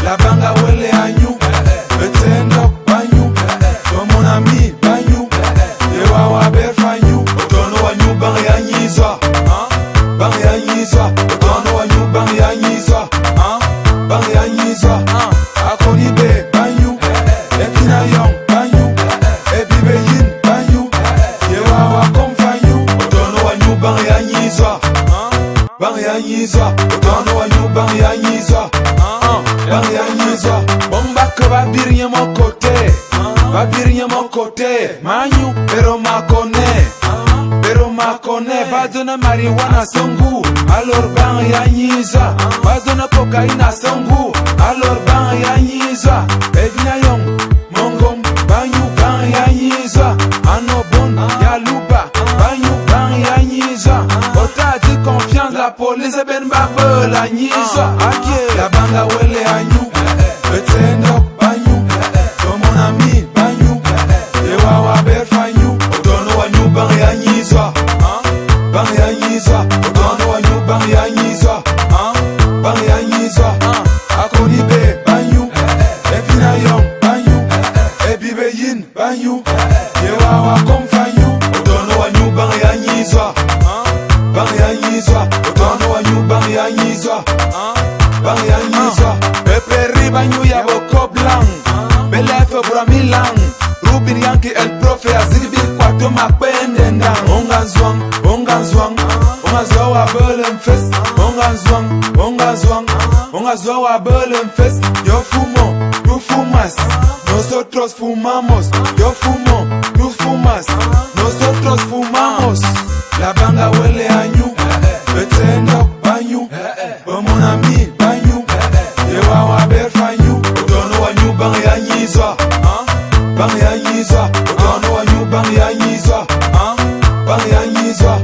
La banga wele anyu, etendo banyu, mon ami banyu, yewa wa berfanyu, otono wanyu bang yanyizwa, bang yanyizwa, otono wanyu bang yanyizwa, bang yanyizwa, akoni be banyu, epina yong banyu, ebibe yin banyu, yewa wa komfanyu, otono wanyu bang yanyizwa, bang yanyizwa, otono wanyu bang yanyizwa. Bomba que va vir mon côté, va vir mon côté. Manyu, pero ma connaît, pas de marijuana songu, alors ban yanyiza. Pas de cocaïne songu, alors ban yanyiza. Evina yong, mongom, banyu ban yanyiza. Anobon, yaluba, banyu ban yanyiza. Ota dit confiance, la police ben babel yanyiza. La banga wele anyu, etendo banyu, mon ami banyu, yewa wa berfanyu, otono wanyu bang yanyizwa, bang yanyizwa, otono wanyu bang yanyizwa, bang yanyizwa, akoni be banyu, epina yong banyu, ebibe yin banyu, yewa wa komfanyu, otono wanyu bang yanyizwa, bang yanyizwa, otono wanyu bang yanyizwa. Bang yanyizwa, pepe ribanyu ya boko blanc, belefe bra milang, rubin yanki el profe azirbi kwato makpende ndang. Onganzwang, ongazwa wa belem fest, ongazwa wa belem fest. Yo fumo, tú fumas, nosotros fumamos. Yo fumo, tú fumas, nosotros fumamos. La banga wele anyu, betendo banyu, mon ami banyu, yewa wa berfanyu, otono wanyu bang yanyizwa, bang yanyizwa, otono wanyu bang yanyizwa, bang yanyizwa,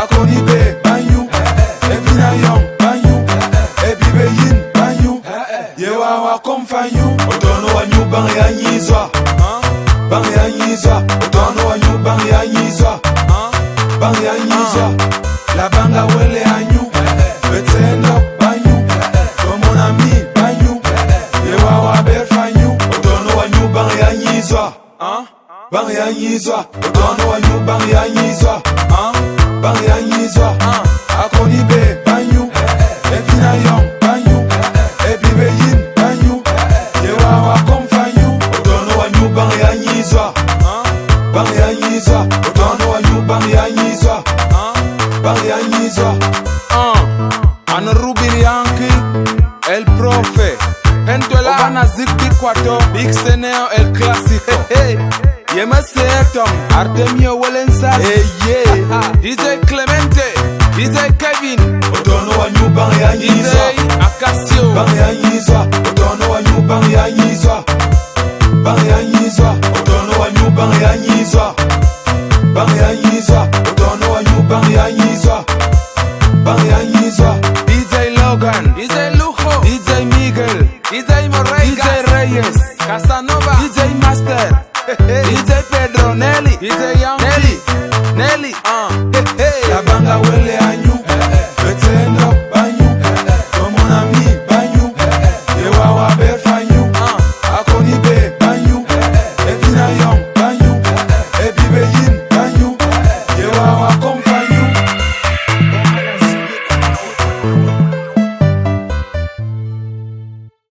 akoni be banyu, ebina yong banyu, ebibe yin banyu, yewa wa komfanyu, otono wanyu bang yanyizwa, bang yanyizwa, otono wanyu bang yanyizwa, bang yanyizwa. La banga wele anyu, betendo banyu, mon ami banyu, yewa wa berfanyu, otono wanyu bang yanyizwa, bang yanyizwa, otono wanyu bang yanyizwa, bang yanyizwa, akoni be banyu, epina yong banyu, ebibe yin banyu, yewa wa komfanyu, otono wanyu bang yanyizwa, bang yanyizwa, otono wanyu bang yanyizwa, bang yanyizwa. Ano rubin yanki, el profe, entola Obana zikbi kwato, big seneo el clásico. Yema setom, Artemio Walensa. DJ Clemente, DJ Kevin, otono wanyu bang yanyizwa, DJ Akasio, bang yanyizwa, otono wanyu bang yanyizwa, bang yanyizwa, otono wanyu bang yanyizwa, bang yanyizwa, otono wanyu bang yanyizwa, bang yanyizwa. DJ Logan, DJ Lujo, DJ Miguel, DJ Morrega, DJ Reyes, Casanova.